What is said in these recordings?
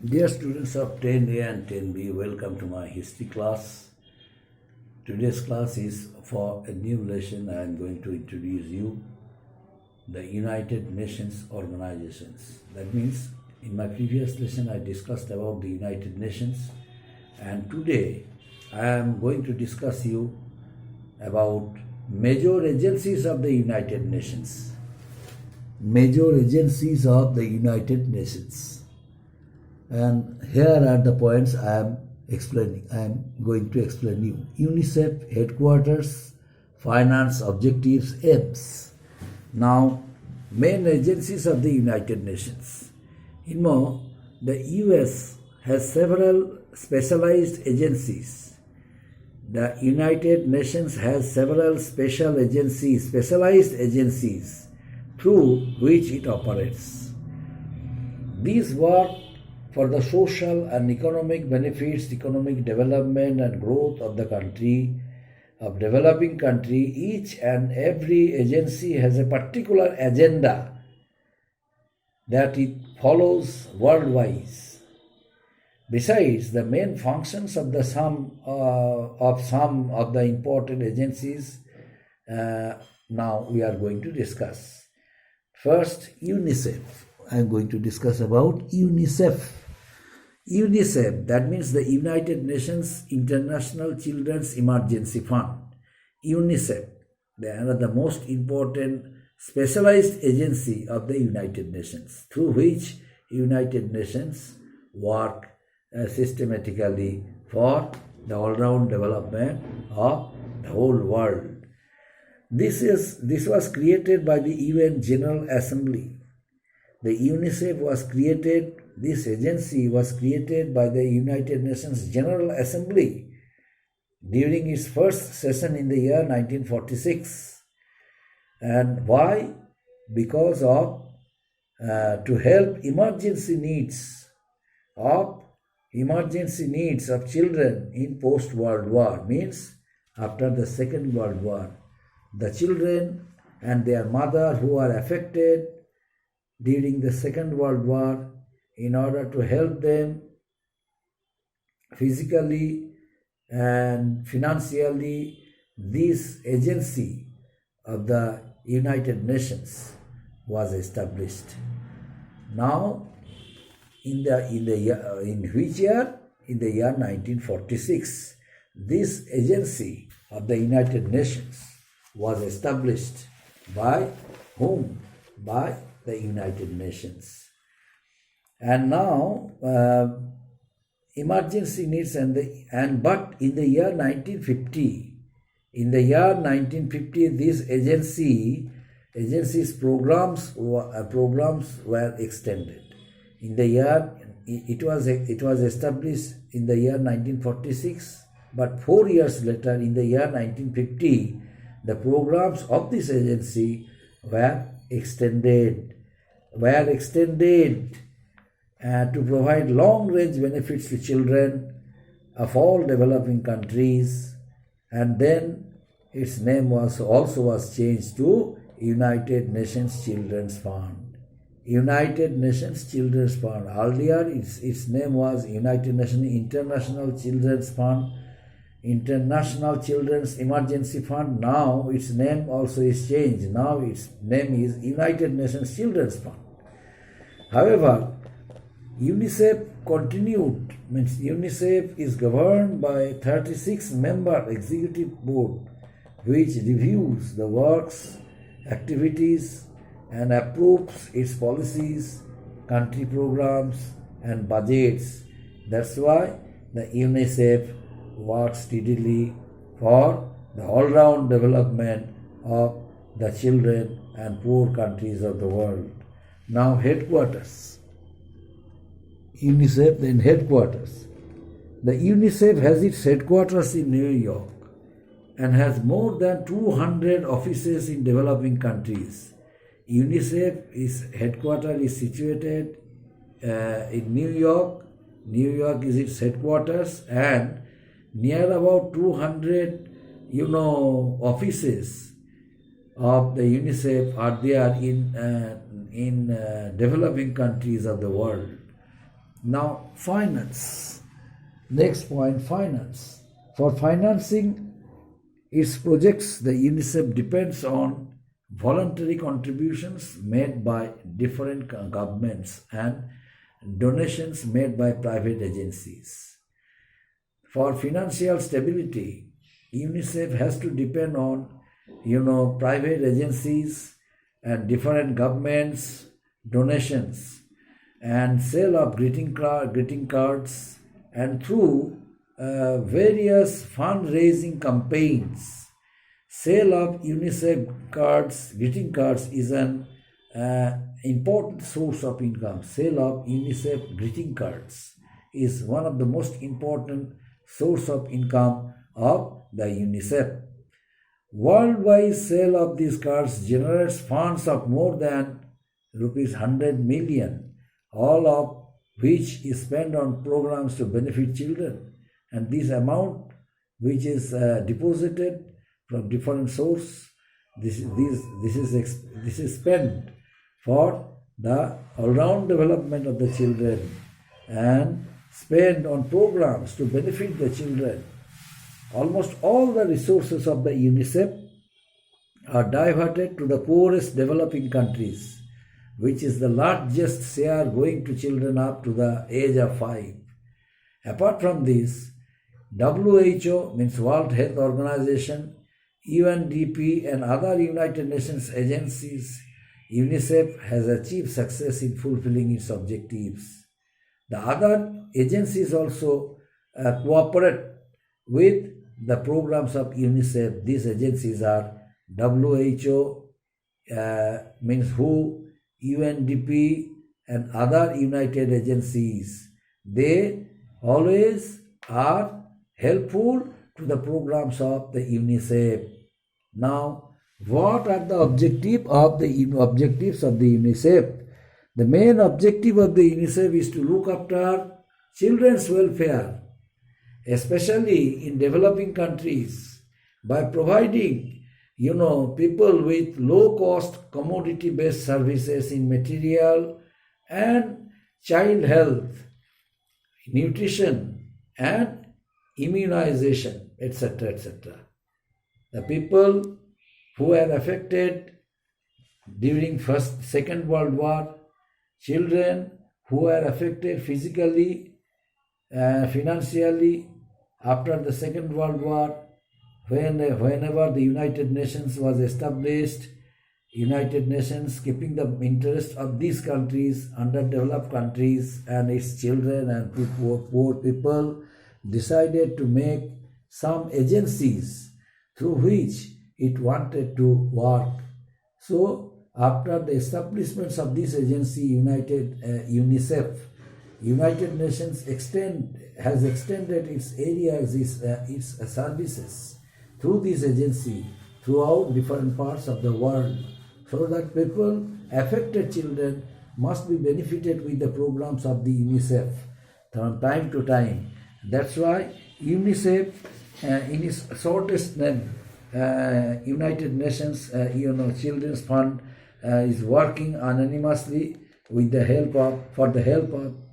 Dear students of 10A and 10B, welcome to my history class. Today's class is for a new lesson. I am going to introduce you the United Nations organizations. That means in my previous lesson I discussed about the United Nations, and today I am going to discuss you about major agencies of the United Nations. Major agencies of the United Nations. And here are the points I am going to explain you. UNICEF headquarters, finance, objectives, aims. Now, main agencies of the United Nations. The US has several specialized agencies. The United Nations has several specialized agencies through which it operates. These work for the social and economic benefits, economic development and growth of the country, of developing country. Each and every agency has a particular agenda that it follows worldwide. Besides, the main functions of some of the important agencies now we are going to discuss. First, UNICEF. I am going to discuss about UNICEF. UNICEF, that means the United Nations International Children's Emergency Fund. UNICEF, they are the most important specialized agency of the United Nations, through which United Nations work systematically for the all-round development of the whole world. This was created by the UN General Assembly. The UNICEF was created, this agency was created by the United Nations General Assembly during its first session in the year 1946. And why? Because of to help emergency needs of children in post-World War, means after the Second World War. The children and their mother who are affected during the Second World War, in order to help them physically and financially, this agency of the United Nations was established. Now, in which year? In the year 1946. This agency of the United Nations was established by whom? By the United Nations. And now emergency needs but in the year 1950, this agency's programs were extended. In the year it was established in the year 1946, but 4 years later, in the year 1950, the programs of this agency were extended to provide long-range benefits to children of all developing countries, and then its name was changed to United Nations Children's Fund. United Nations Children's Fund. Earlier, its name was United Nations International Children's Fund, International Children's Emergency Fund. Now its name also is changed. Now its name is United Nations Children's Fund. However, UNICEF continued, means UNICEF is governed by a 36-member executive board which reviews the works, activities and approves its policies, country programs and budgets. That's why the UNICEF works steadily for the all-round development of the children and poor countries of the world. Now, headquarters. UNICEF, then headquarters. The UNICEF has its headquarters in New York and has more than 200 offices in developing countries. UNICEF headquarters is situated in New York. New York is its headquarters, and near about 200 offices of the UNICEF are there in developing countries of the world. Now, finance. Next point, finance. For financing its projects, the UNICEF depends on voluntary contributions made by different governments and donations made by private agencies. For financial stability, UNICEF has to depend on, private agencies and different governments, donations, and sale of greeting cards, and through various fundraising campaigns. Sale of UNICEF cards, greeting cards is an important source of income. Sale of UNICEF greeting cards is one of the most important source of income of the UNICEF. Worldwide sale of these cards generates funds of more than rupees 100 million, all of which is spent on programs to benefit children. And this amount which is deposited from different source, this is spent for the all-round development of the children and spent on programs to benefit the children. Almost all the resources of the UNICEF are diverted to the poorest developing countries, which is the largest share going to children up to the age of 5. Apart from this, WHO, means World Health Organization, UNDP and other United Nations agencies, UNICEF has achieved success in fulfilling its objectives. The other agencies also cooperate with the programs of UNICEF. These agencies are WHO, means WHO, UNDP and other united agencies. They always are helpful to the programs of the UNICEF. Now, what are the objectives of the UNICEF? The main objective of the UNICEF is to look after children's welfare, especially in developing countries, by providing people with low-cost commodity-based services in material and child health, nutrition and immunization, etc., etc. The people who were affected during Second World War, children who were affected physically, financially after the Second World War, whenever the United Nations was established, United Nations keeping the interest of these countries, underdeveloped countries and its children and poor people, decided to make some agencies through which it wanted to work. So after the establishments of this agency, UNICEF, United Nations has extended its areas, its services through this agency throughout different parts of the world, so that people, affected children, must be benefited with the programs of the UNICEF from time to time. That's why UNICEF, in its shortest name, United Nations Children's Fund, is working anonymously with the help of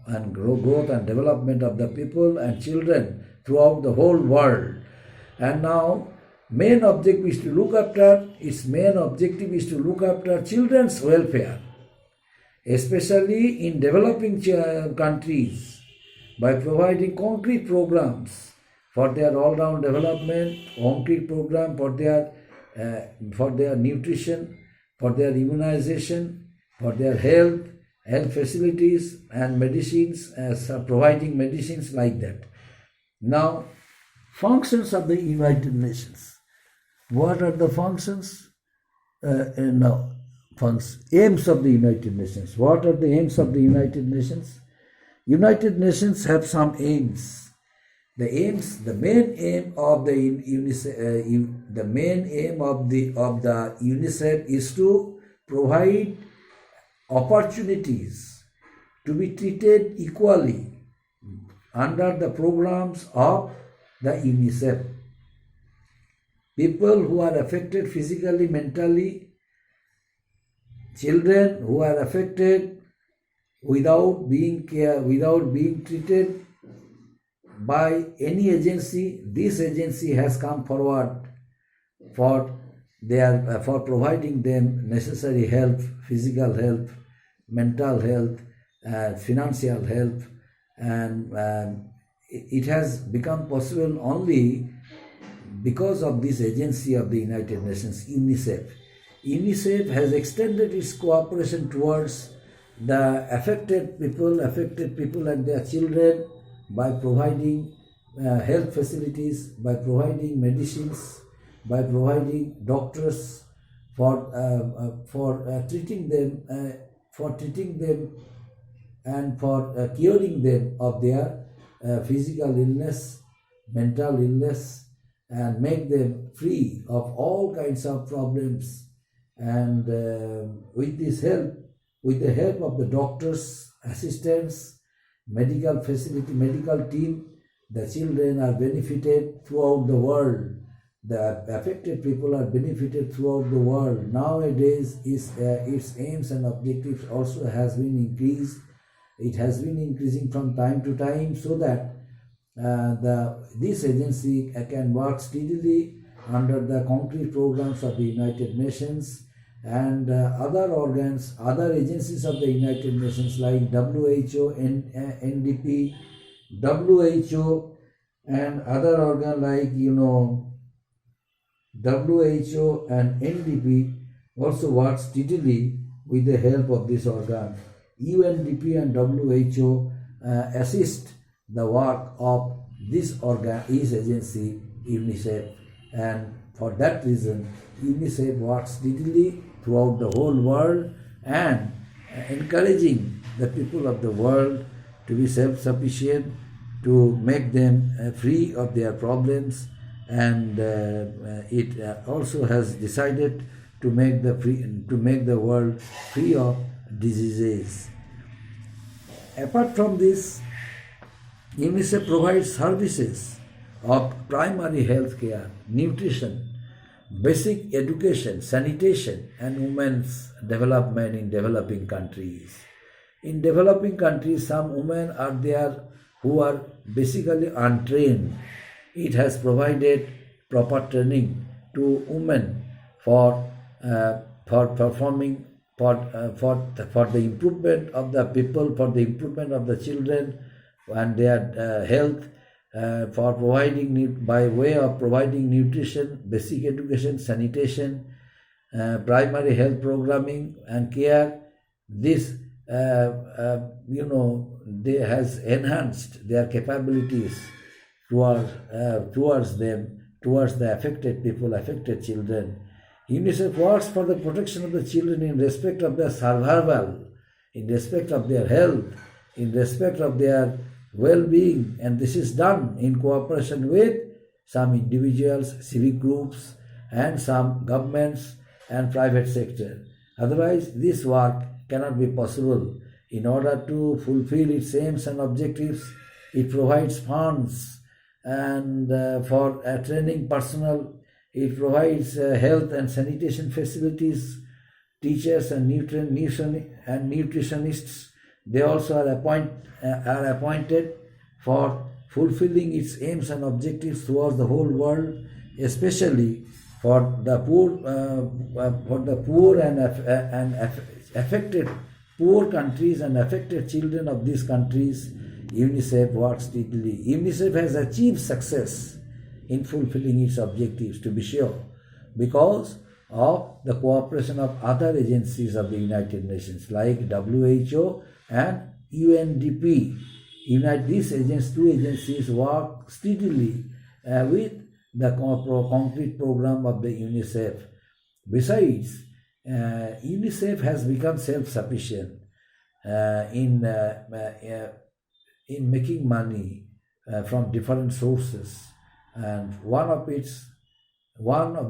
and growth and development of the people and children throughout the whole world. And now main objective is to look after children's welfare, especially in developing countries, by providing concrete programs for their all-round development, concrete program for their nutrition, for their immunization, for their health facilities and medicines, providing medicines like that. Now, functions of the United Nations. What are the functions? Aims of the United Nations. What are the aims of the United Nations? United Nations have some aims. The main aim of the UNICEF is to provide opportunities to be treated equally under the programs of the UNICEF. People who are affected physically, mentally, children who are affected without being treated by any agency. This agency has come forward for for providing them necessary help, physical help, mental health, financial help, and it has become possible only because of this agency of the United Nations, UNICEF. UNICEF has extended its cooperation towards the affected people and their children by providing health facilities, by providing medicines, by providing doctors for treating them, and for curing them of their physical illness, mental illness, and make them free of all kinds of problems. And with the help of the doctors, assistants, medical team, the children are benefited throughout the world. The affected people are benefited throughout the world. Nowadays, its aims and objectives also has been increased. It has been increasing from time to time, so that this agency can work steadily under the concrete programs of the United Nations and other organs, other agencies of the United Nations like WHO, NDP, WHO, and other organ like WHO and NDP also work steadily with the help of this organ. UNDP and WHO assist the work of this agency, UNICEF, and for that reason UNICEF works steadily throughout the whole world and encouraging the people of the world to be self-sufficient, to make them free of their problems, and it also has decided to make the world free of diseases. Apart from this, UNICEF provides services of primary health care, nutrition, basic education, sanitation, and women's development in developing countries. In developing countries, some women are there who are basically untrained. It has provided proper training to women for performing for the improvement of the people, for the improvement of the children and their health, for providing by way of providing nutrition, basic education, sanitation, primary health programming and care. This they has enhanced their capabilities towards the affected people, affected children. UNICEF works for the protection of the children in respect of their survival, in respect of their health, in respect of their well-being, and this is done in cooperation with some individuals, civic groups, and some governments and private sector. Otherwise, this work cannot be possible. In order to fulfill its aims and objectives, it provides funds and for training personnel. It provides health and sanitation facilities, teachers and nutritionists. They also are appointed for fulfilling its aims and objectives towards the whole world, especially for the poor and affected poor countries and affected children of these countries. UNICEF works steadily. UNICEF has achieved success in fulfilling its objectives, to be sure, because of the cooperation of other agencies of the United Nations like WHO and UNDP. These two agencies work steadily with the concrete program of the UNICEF. Besides, UNICEF has become self-sufficient in making money from different sources, and one of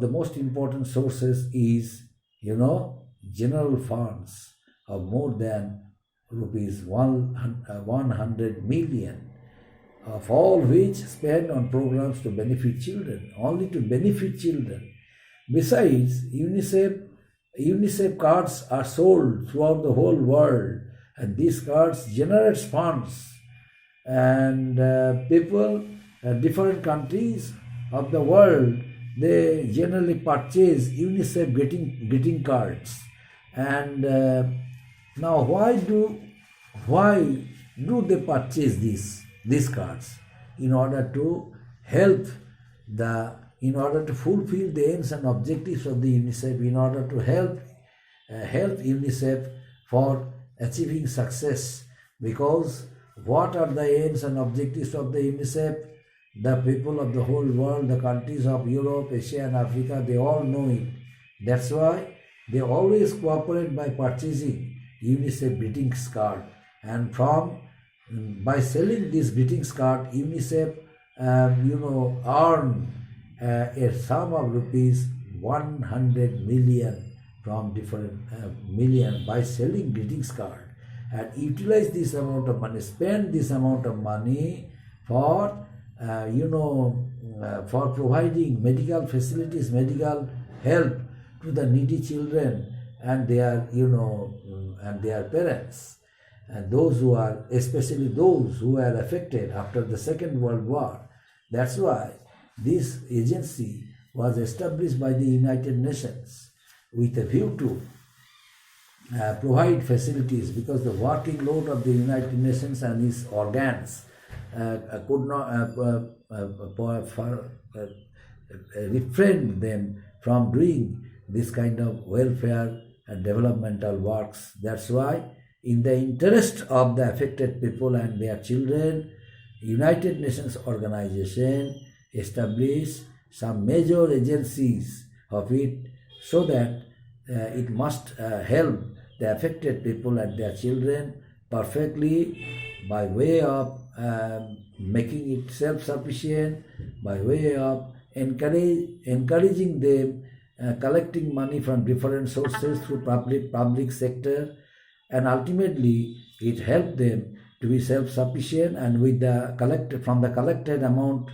the most important sources is general funds of more than rupees 100 million, of all which spent on programs to benefit children, only to benefit children. Besides, UNICEF cards are sold throughout the whole world, and these cards generates funds, and people, different countries of the world, they generally purchase UNICEF greeting cards. And now why do they purchase these cards? In order to help in order to fulfill the aims and objectives of the UNICEF, in order to help UNICEF for achieving success. Because what are the aims and objectives of the UNICEF? The people of the whole world, the countries of Europe, Asia and Africa, they all know it. That's why they always cooperate by purchasing UNICEF greetings card. And by selling this greetings card, UNICEF earn a sum of rupees 100 million from different million by selling greetings card, and utilize this amount of money, spend this amount of money for for providing medical facilities, medical help to the needy children and their and their parents, and those who are, especially those who are affected after the Second World War. That's why this agency was established by the United Nations with a view to provide facilities, because the working load of the United Nations and its organs could not refrain them from doing this kind of welfare and developmental works. That's why, in the interest of the affected people and their children, United Nations organization established some major agencies of it, so that it must help the affected people and their children perfectly, by way of making it self-sufficient, by way of encouraging them, collecting money from different sources through public sector, and ultimately it helped them to be self-sufficient. And with the collected amount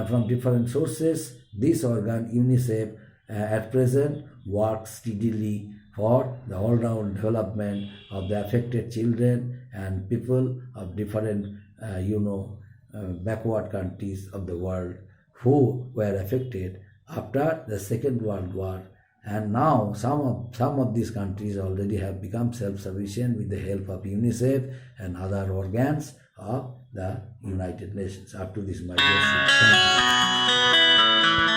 from different sources, this organ UNICEF at present works steadily for the all-round development of the affected children and people of different backward countries of the world who were affected after the Second World War. And now some of these countries already have become self-sufficient with the help of UNICEF and other organs of the United Nations. Up to this, my dear students. Thank you.